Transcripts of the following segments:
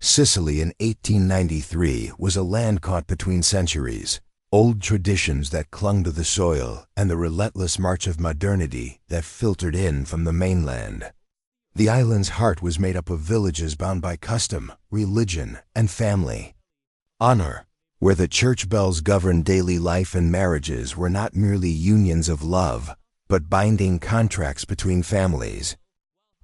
Sicily in 1893 was a land caught between centuries, old traditions that clung to the soil and the relentless march of modernity that filtered in from the mainland. The island's heart was made up of villages bound by custom, religion, and family. Honor, where the church bells governed daily life and marriages were not merely unions of love, but binding contracts between families.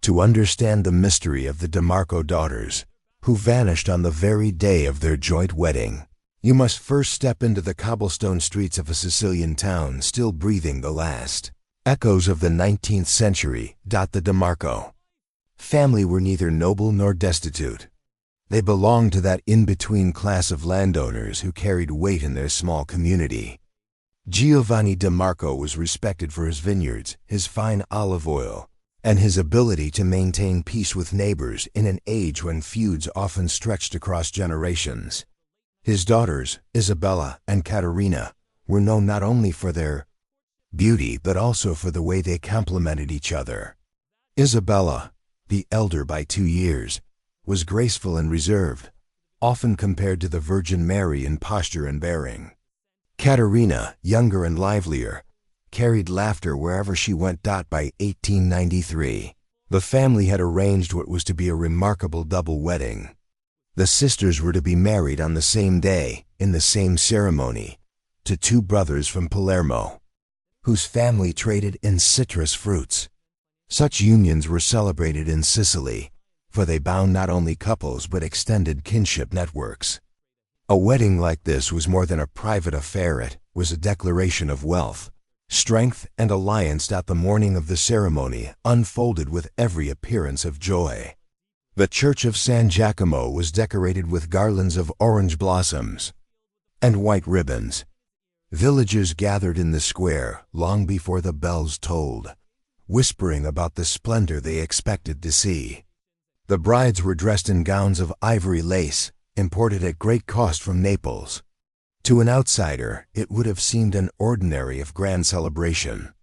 To understand the mystery of the DiMarco daughters, who vanished on the very day of their joint wedding, you must first step into the cobblestone streets of a Sicilian town still breathing the last echoes of the 19th century. The DiMarco family were neither noble nor destitute. They belonged to that in-between class of landowners who carried weight in their small community. Giovanni DiMarco was respected for his vineyards, his fine olive oil, and his ability to maintain peace with neighbors in an age when feuds often stretched across generations. His daughters, Isabella and Caterina, were known not only for their beauty but also for the way they complemented each other. Isabella, the elder by 2 years, was graceful and reserved, often compared to the Virgin Mary in posture and bearing. Caterina, younger and livelier, carried laughter wherever she went. By 1893, the family had arranged what was to be a remarkable double wedding. The sisters were to be married on the same day, in the same ceremony, to 2 brothers from Palermo, whose family traded in citrus fruits. Such unions were celebrated in Sicily, for they bound not only couples but extended kinship networks. A wedding like this was more than a private affair. It was a declaration of wealth, strength, and alliance. The morning of the ceremony unfolded with every appearance of joy. The church of San Giacomo was decorated with garlands of orange blossoms and white ribbons. Villagers gathered in the square long before the bells tolled, whispering about the splendor they expected to see. The brides were dressed in gowns of ivory lace, imported at great cost from Naples. To an outsider, it would have seemed an ordinary if grand celebration.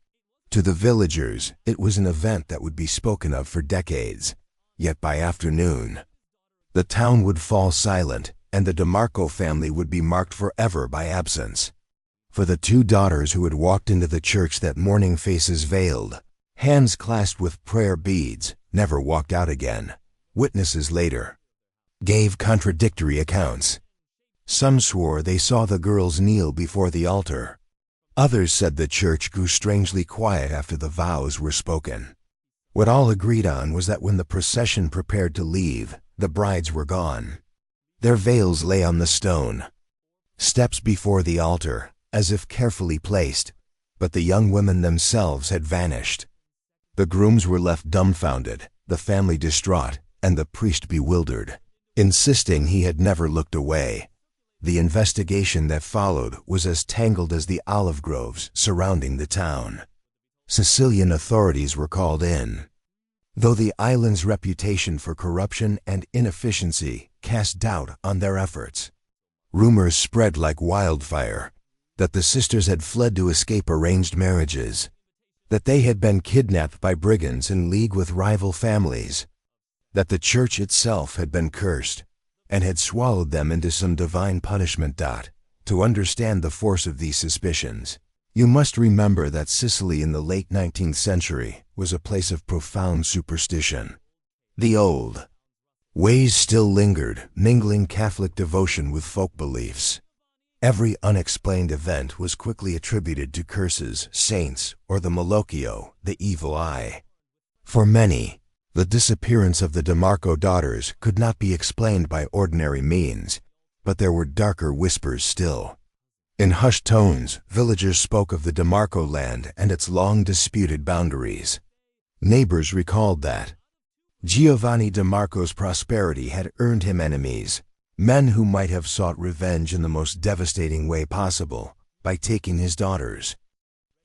To the villagers, it was an event that would be spoken of for decades. Yet by afternoon, the town would fall silent, and the DiMarco family would be marked forever by absence. For the 2 daughters who had walked into the church that morning, faces veiled, hands clasped with prayer beads, never walked out again. Witnesses later gave contradictory accounts. Some swore they saw the girls kneel before the altar. Others said the church grew strangely quiet after the vows were spoken. What all agreed on was that when the procession prepared to leave, the brides were gone. Their veils lay on the stone steps before the altar, as if carefully placed, but the young women themselves had vanished. The grooms were left dumbfounded, the family distraught, and the priest bewildered, insisting he had never looked away. The investigation that followed was as tangled as the olive groves surrounding the town. Sicilian authorities were called in, though the island's reputation for corruption and inefficiency cast doubt on their efforts. Rumors spread like wildfire that the sisters had fled to escape arranged marriages, that they had been kidnapped by brigands in league with rival families, that the church itself had been cursed and had swallowed them into some divine punishment. To understand the force of these suspicions, you must remember that Sicily in the late 19th century was a place of profound superstition. The old ways still lingered, mingling Catholic devotion with folk beliefs. Every unexplained event was quickly attributed to curses, saints, or the malocchio, the evil eye. For many, the disappearance of the DiMarco daughters could not be explained by ordinary means, but there were darker whispers still. In hushed tones, villagers spoke of the DiMarco land and its long-disputed boundaries. Neighbors recalled that Giovanni DiMarco's prosperity had earned him enemies, men who might have sought revenge in the most devastating way possible, by taking his daughters.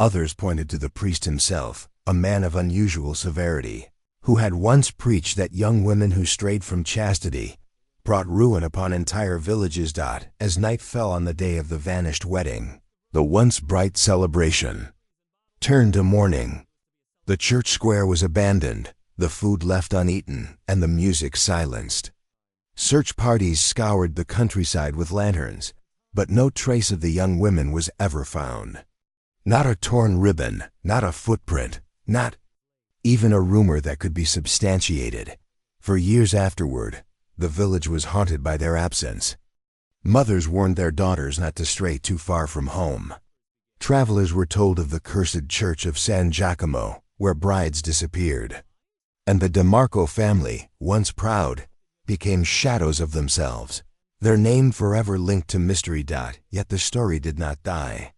Others pointed to the priest himself, a man of unusual severity, who had once preached that young women who strayed from chastity brought ruin upon entire villages. As night fell on the day of the vanished wedding, the once bright celebration turned to mourning. The church square was abandoned, the food left uneaten, and the music silenced. Search parties scoured the countryside with lanterns, but no trace of the young women was ever found. Not a torn ribbon, not a footprint, not even a rumor that could be substantiated. For years afterward, the village was haunted by their absence. Mothers warned their daughters not to stray too far from home. Travelers were told of the cursed church of San Giacomo, where brides disappeared. And the DiMarco family, once proud, became shadows of themselves, their name forever linked to mystery. Yet the story did not die.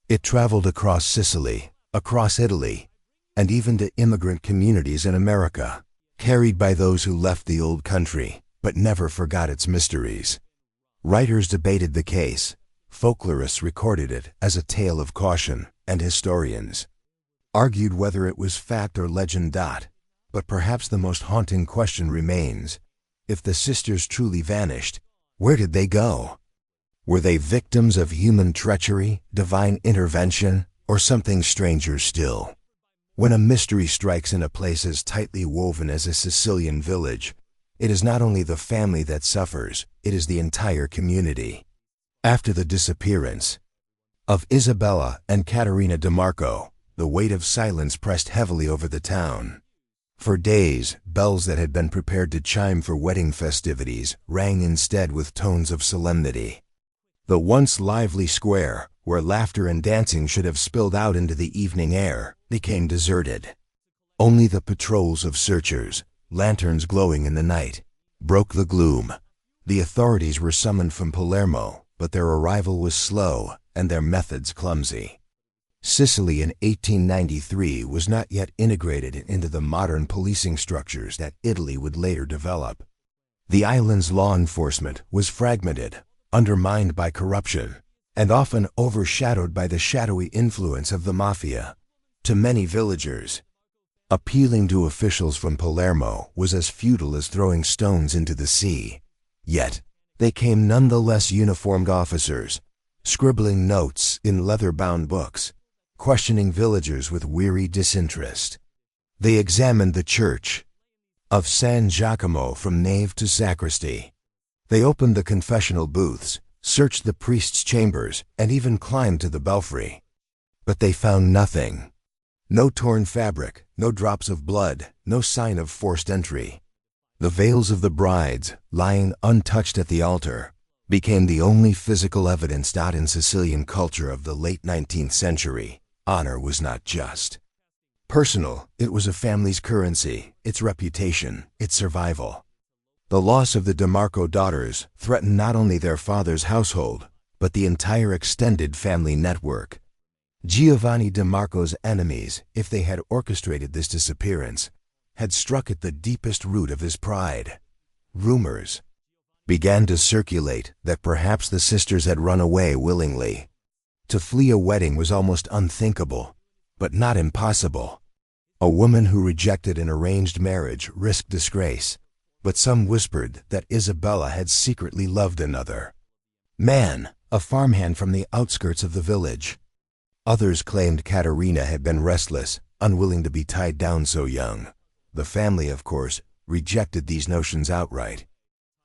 It traveled across Sicily, across Italy, and even to immigrant communities in America, carried by those who left the old country, but never forgot its mysteries. Writers debated the case, folklorists recorded it as a tale of caution, and historians argued whether it was fact or legend. But perhaps the most haunting question remains: if the sisters truly vanished, where did they go? Were they victims of human treachery, divine intervention, or something stranger still? When a mystery strikes in a place as tightly woven as a Sicilian village, it is not only the family that suffers, it is the entire community. After the disappearance of Isabella and Caterina DiMarco, the weight of silence pressed heavily over the town. For days, bells that had been prepared to chime for wedding festivities rang instead with tones of solemnity. The once lively square, where laughter and dancing should have spilled out into the evening air, became deserted. Only the patrols of searchers, lanterns glowing in the night, broke the gloom. The authorities were summoned from Palermo, but their arrival was slow and their methods clumsy. Sicily in 1893 was not yet integrated into the modern policing structures that Italy would later develop. The island's law enforcement was fragmented, undermined by corruption, and often overshadowed by the shadowy influence of the mafia. To many villagers, appealing to officials from Palermo was as futile as throwing stones into the sea. Yet, they came nonetheless, uniformed officers, scribbling notes in leather-bound books, questioning villagers with weary disinterest. They examined the church of San Giacomo from nave to sacristy. They opened the confessional booths, searched the priest's chambers, and even climbed to the belfry. But they found nothing. No torn fabric, no drops of blood, no sign of forced entry. The veils of the brides, lying untouched at the altar, became the only physical evidence. In Sicilian culture of the late 19th century, honor was not just personal, it was a family's currency, its reputation, its survival. The loss of the DiMarco daughters threatened not only their father's household, but the entire extended family network. Giovanni DiMarco's enemies, if they had orchestrated this disappearance, had struck at the deepest root of his pride. Rumors began to circulate that perhaps the sisters had run away willingly. To flee a wedding was almost unthinkable, but not impossible. A woman who rejected an arranged marriage risked disgrace, but some whispered that Isabella had secretly loved another man, a farmhand from the outskirts of the village. Others claimed Caterina had been restless, unwilling to be tied down so young. The family, of course, rejected these notions outright.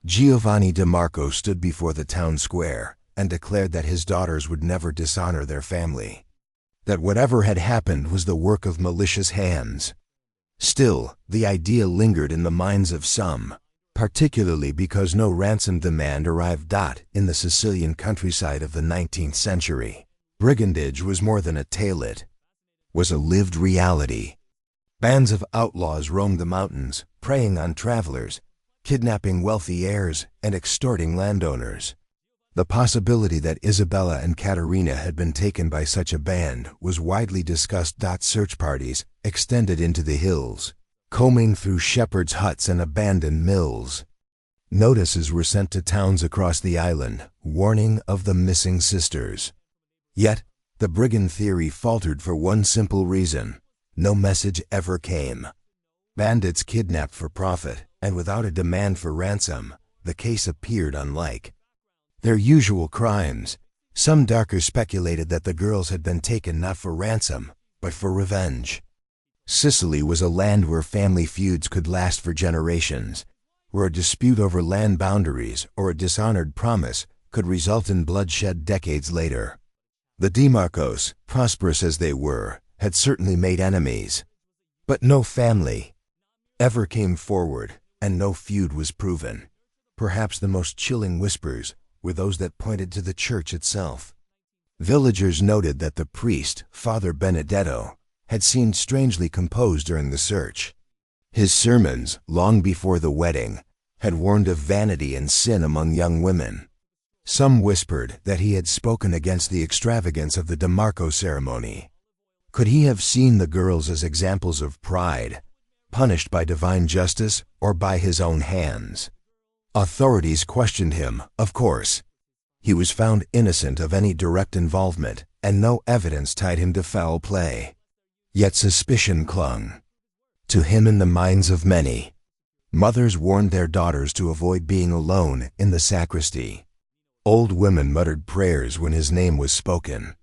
Giovanni DiMarco stood before the town square and declared that his daughters would never dishonor their family, that whatever had happened was the work of malicious hands. Still, the idea lingered in the minds of some, particularly because no ransom demand arrived. In the Sicilian countryside of the 19th century, brigandage was more than a tale, it was a lived reality. Bands of outlaws roamed the mountains, preying on travelers, kidnapping wealthy heirs, and extorting landowners. The possibility that Isabella and Caterina had been taken by such a band was widely discussed. Search parties extended into the hills, combing through shepherds' huts and abandoned mills. Notices were sent to towns across the island, warning of the missing sisters. Yet, the brigand theory faltered for one simple reason: no message ever came. Bandits kidnapped for profit, and without a demand for ransom, the case appeared unlike their usual crimes. Some darkers speculated that the girls had been taken not for ransom, but for revenge. Sicily was a land where family feuds could last for generations, where a dispute over land boundaries or a dishonored promise could result in bloodshed decades later. The DiMarcos, prosperous as they were, had certainly made enemies. But no family ever came forward, and no feud was proven. Perhaps the most chilling whispers were those that pointed to the church itself. Villagers noted that the priest, Father Benedetto, had seemed strangely composed during the search. His sermons, long before the wedding, had warned of vanity and sin among young women. Some whispered that he had spoken against the extravagance of the DiMarco ceremony. Could he have seen the girls as examples of pride, punished by divine justice or by his own hands? Authorities questioned him, of course. He was found innocent of any direct involvement, and no evidence tied him to foul play. Yet suspicion clung to him in the minds of many. Mothers warned their daughters to avoid being alone in the sacristy. Old women muttered prayers when his name was spoken.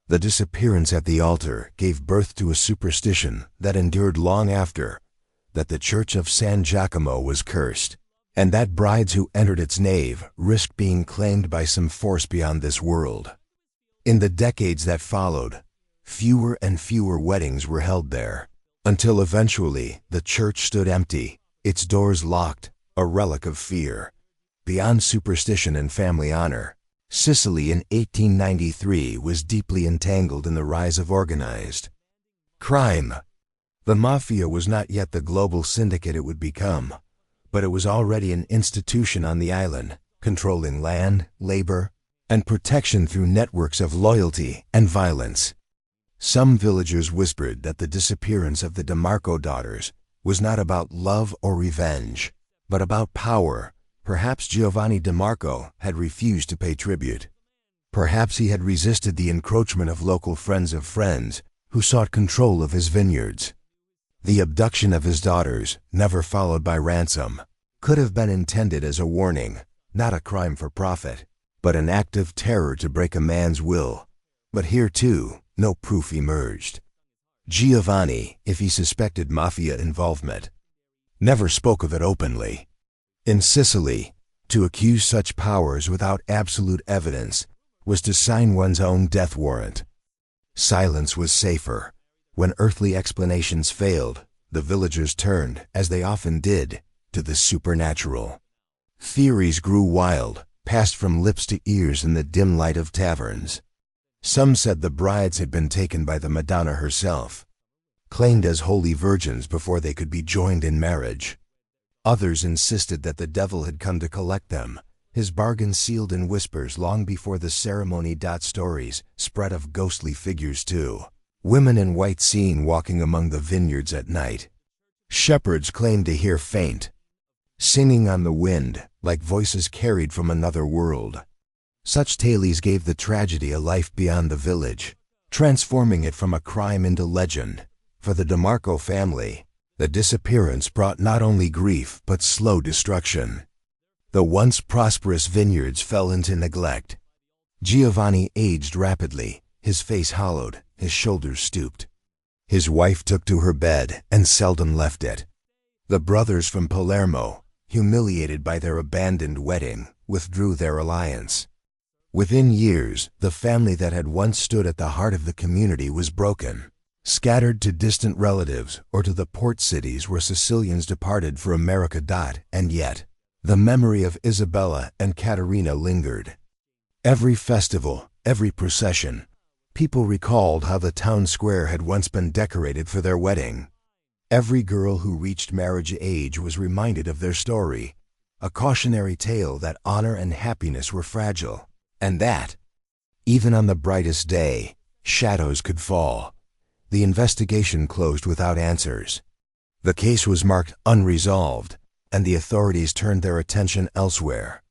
The disappearance at the altar gave birth to a superstition that endured long after, that the Church of San Giacomo was cursed, and that brides who entered its nave risked being claimed by some force beyond this world. In the decades that followed, fewer and fewer weddings were held there, until eventually the church stood empty, its doors locked, a relic of fear. Beyond superstition and family honor, Sicily in 1893 was deeply entangled in the rise of organized crime. The mafia was not yet the global syndicate it would become, but it was already an institution on the island, controlling land, labor, and protection through networks of loyalty and violence. Some villagers whispered that the disappearance of the DiMarco daughters was not about love or revenge, but about power. Perhaps Giovanni DiMarco had refused to pay tribute. Perhaps he had resisted the encroachment of local friends of friends who sought control of his vineyards. The abduction of his daughters, never followed by ransom, could have been intended as a warning, not a crime for profit, but an act of terror to break a man's will. But here, too, no proof emerged. Giovanni, if he suspected mafia involvement, never spoke of it openly. In Sicily, to accuse such powers without absolute evidence was to sign one's own death warrant. Silence was safer. When earthly explanations failed, the villagers turned, as they often did, to the supernatural. Theories grew wild, passed from lips to ears in the dim light of taverns. Some said the brides had been taken by the Madonna herself, claimed as holy virgins before they could be joined in marriage. Others insisted that the devil had come to collect them, his bargain sealed in whispers long before the ceremony. Stories spread of ghostly figures too. Women in white seen walking among the vineyards at night. Shepherds claimed to hear faint singing on the wind, like voices carried from another world. Such tales gave the tragedy a life beyond the village, transforming it from a crime into legend. For the DiMarco family, the disappearance brought not only grief but slow destruction. The once prosperous vineyards fell into neglect. Giovanni aged rapidly, his face hollowed, his shoulders stooped. His wife took to her bed and seldom left it. The brothers from Palermo, humiliated by their abandoned wedding, withdrew their alliance. Within years, the family that had once stood at the heart of the community was broken, scattered to distant relatives or to the port cities where Sicilians departed for America. And yet, the memory of Isabella and Caterina lingered. Every festival, every procession, people recalled how the town square had once been decorated for their wedding. Every girl who reached marriage age was reminded of their story, a cautionary tale that honor and happiness were fragile, and that, even on the brightest day, shadows could fall. The investigation closed without answers. The case was marked unresolved, and the authorities turned their attention elsewhere.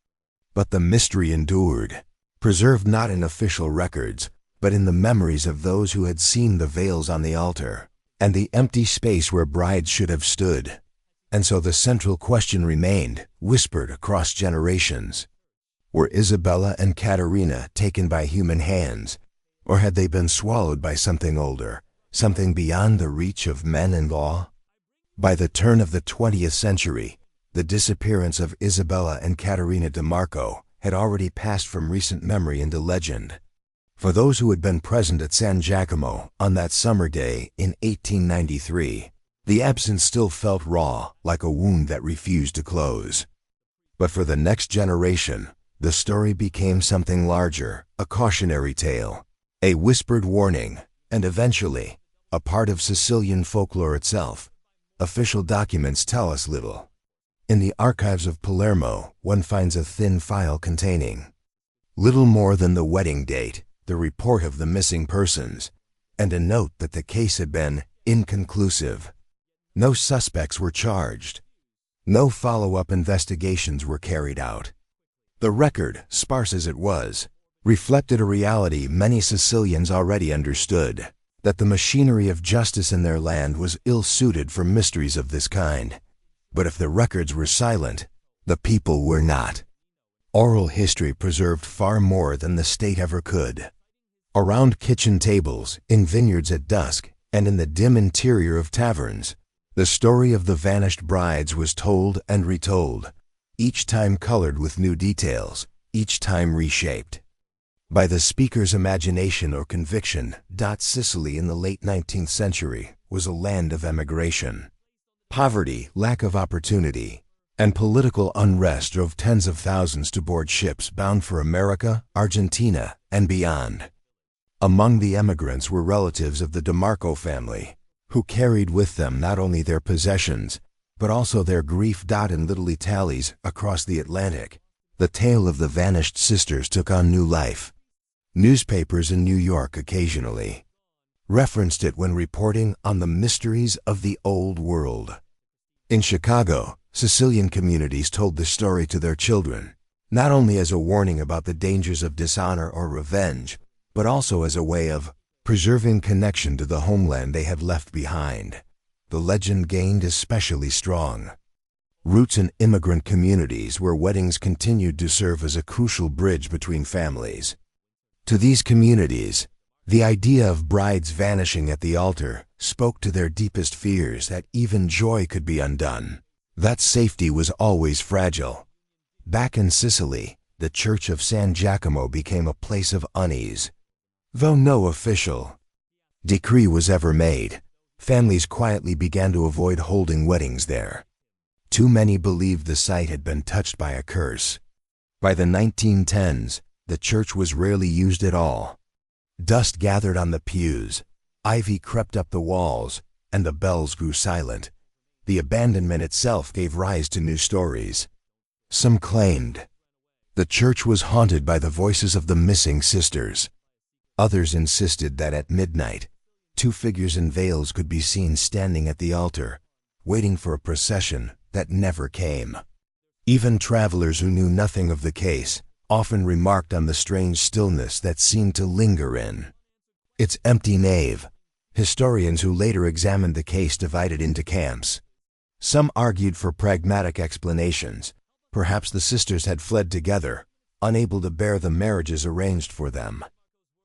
But the mystery endured, preserved not in official records, but in the memories of those who had seen the veils on the altar, and the empty space where brides should have stood. And so the central question remained, whispered across generations. Were Isabella and Caterina taken by human hands, or had they been swallowed by something older, something beyond the reach of men and law? By the turn of the 20th century, The disappearance of Isabella and Caterina DiMarco had already passed from recent memory into legend. For those who had been present at San Giacomo on that summer day in 1893, the absence still felt raw, like a wound that refused to close. But for the next generation, the story became something larger, a cautionary tale, a whispered warning, and eventually, a part of Sicilian folklore itself. Official documents tell us little. In the archives of Palermo, one finds a thin file containing little more than the wedding date, the report of the missing persons, and a note that the case had been inconclusive. No suspects were charged. No follow-up investigations were carried out. The record, sparse as it was, reflected a reality many Sicilians already understood, that the machinery of justice in their land was ill-suited for mysteries of this kind. But if the records were silent, the people were not. Oral history preserved far more than the state ever could. Around kitchen tables, in vineyards at dusk, and in the dim interior of taverns, the story of the vanished brides was told and retold, each time colored with new details, each time reshaped by the speaker's imagination or conviction. Sicily in the late 19th century was a land of emigration. Poverty, lack of opportunity, and political unrest drove tens of thousands to board ships bound for America, Argentina, and beyond. Among the emigrants were relatives of the DiMarco family, who carried with them not only their possessions, but also their grief. In little Italies across the Atlantic, the tale of the vanished sisters took on new life. Newspapers in New York occasionally referenced it when reporting on the mysteries of the old world. In Chicago, Sicilian communities told the story to their children, not only as a warning about the dangers of dishonor or revenge, but also as a way of preserving connection to the homeland they had left behind. The legend gained especially strong roots in immigrant communities where weddings continued to serve as a crucial bridge between families. To these communities, the idea of brides vanishing at the altar spoke to their deepest fears that even joy could be undone, that safety was always fragile. Back in Sicily, the Church of San Giacomo became a place of unease. Though no official decree was ever made, families quietly began to avoid holding weddings there. Too many believed the site had been touched by a curse. By the 1910s, the church was rarely used at all. Dust gathered on the pews, ivy crept up the walls, and the bells grew silent. The abandonment itself gave rise to new stories. Some claimed the church was haunted by the voices of the missing sisters. Others insisted that at midnight, two figures in veils could be seen standing at the altar, waiting for a procession that never came. Even travelers who knew nothing of the case often remarked on the strange stillness that seemed to linger in its empty nave. Historians who later examined the case divided into camps. Some argued for pragmatic explanations. Perhaps the sisters had fled together, unable to bear the marriages arranged for them.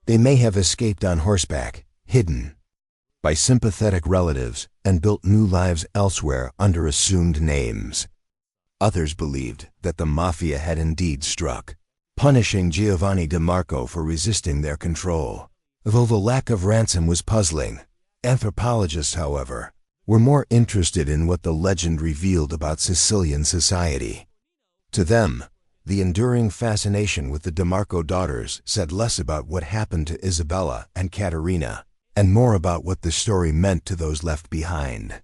They may have escaped on horseback, hidden by sympathetic relatives, and built new lives elsewhere under assumed names. Others believed that the mafia had indeed struck, punishing Giovanni DiMarco for resisting their control. Though the lack of ransom was puzzling, anthropologists, however, were more interested in what the legend revealed about Sicilian society. To them, the enduring fascination with the DiMarco daughters said less about what happened to Isabella and Caterina, and more about what the story meant to those left behind.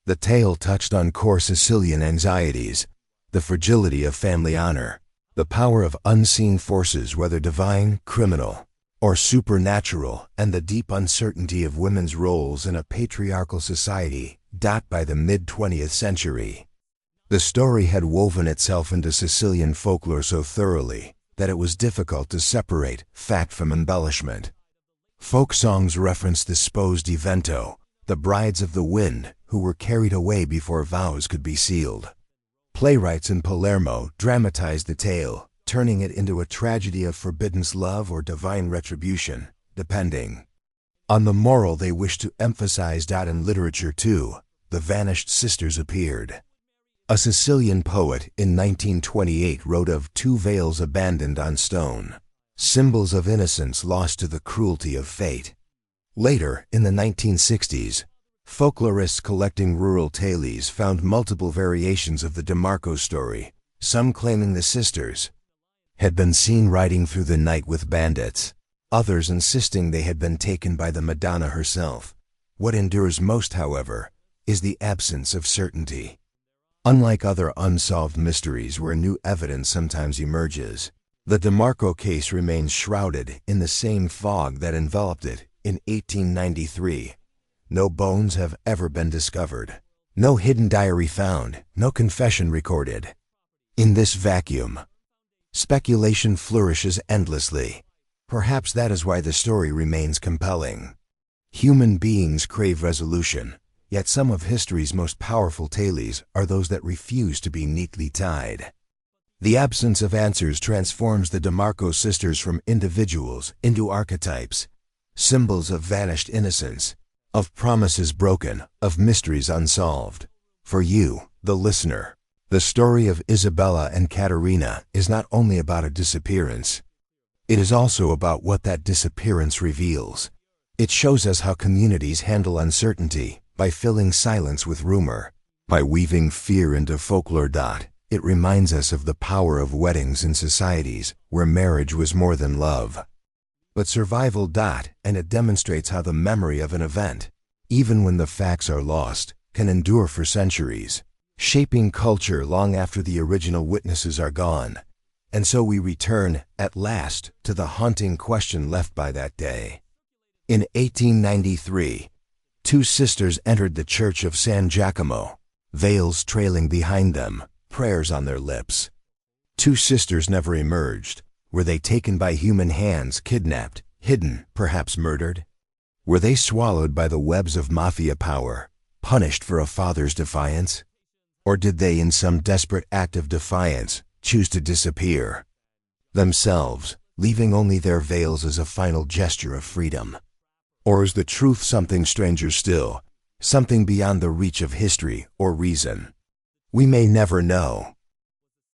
The tale touched on core Sicilian anxieties, the fragility of family honor, the power of unseen forces, whether divine, criminal, or supernatural, and the deep uncertainty of women's roles in a patriarchal society. By the mid-20th century, the story had woven itself into Sicilian folklore so thoroughly that it was difficult to separate fact from embellishment. Folk songs referenced the Spose di Vento, the brides of the wind who were carried away before vows could be sealed. Playwrights in Palermo dramatized the tale, turning it into a tragedy of forbidden love or divine retribution, depending on the moral they wished to emphasize. In literature too, the vanished sisters appeared A Sicilian poet in 1928 wrote of two veils abandoned on stone, symbols of innocence lost to the cruelty of fate. Later, in the 1960s, folklorists collecting rural tales found multiple variations of the DiMarco story, some claiming the sisters had been seen riding through the night with bandits, others insisting they had been taken by the Madonna herself. What endures most, however, is the absence of certainty. Unlike other unsolved mysteries where new evidence sometimes emerges, the DiMarco case remains shrouded in the same fog that enveloped it in 1893. No bones have ever been discovered, no hidden diary found, no confession recorded. In this vacuum, speculation flourishes endlessly. Perhaps that is why the story remains compelling. Human beings crave resolution, yet some of history's most powerful tales are those that refuse to be neatly tied. The absence of answers transforms the DiMarco sisters from individuals into archetypes, symbols of vanished innocence, of promises broken, of mysteries unsolved. For you, the listener, the story of Isabella and Caterina is not only about a disappearance. It is also about what that disappearance reveals. It shows us how communities handle uncertainty by filling silence with rumor, by weaving fear into folklore. It reminds us of the power of weddings in societies where marriage was more than love, but survival. And it demonstrates how the memory of an event, even when the facts are lost, can endure for centuries, shaping culture long after the original witnesses are gone. And so we return, at last, to the haunting question left by that day. In 1893, two sisters entered the church of San Giacomo, veils trailing behind them, prayers on their lips. Two sisters never emerged. Were they taken by human hands, kidnapped, hidden, perhaps murdered? Were they swallowed by the webs of mafia power, punished for a father's defiance? Or did they, in some desperate act of defiance, choose to disappear themselves, leaving only their veils as a final gesture of freedom? Or is the truth something stranger still, something beyond the reach of history or reason? We may never know.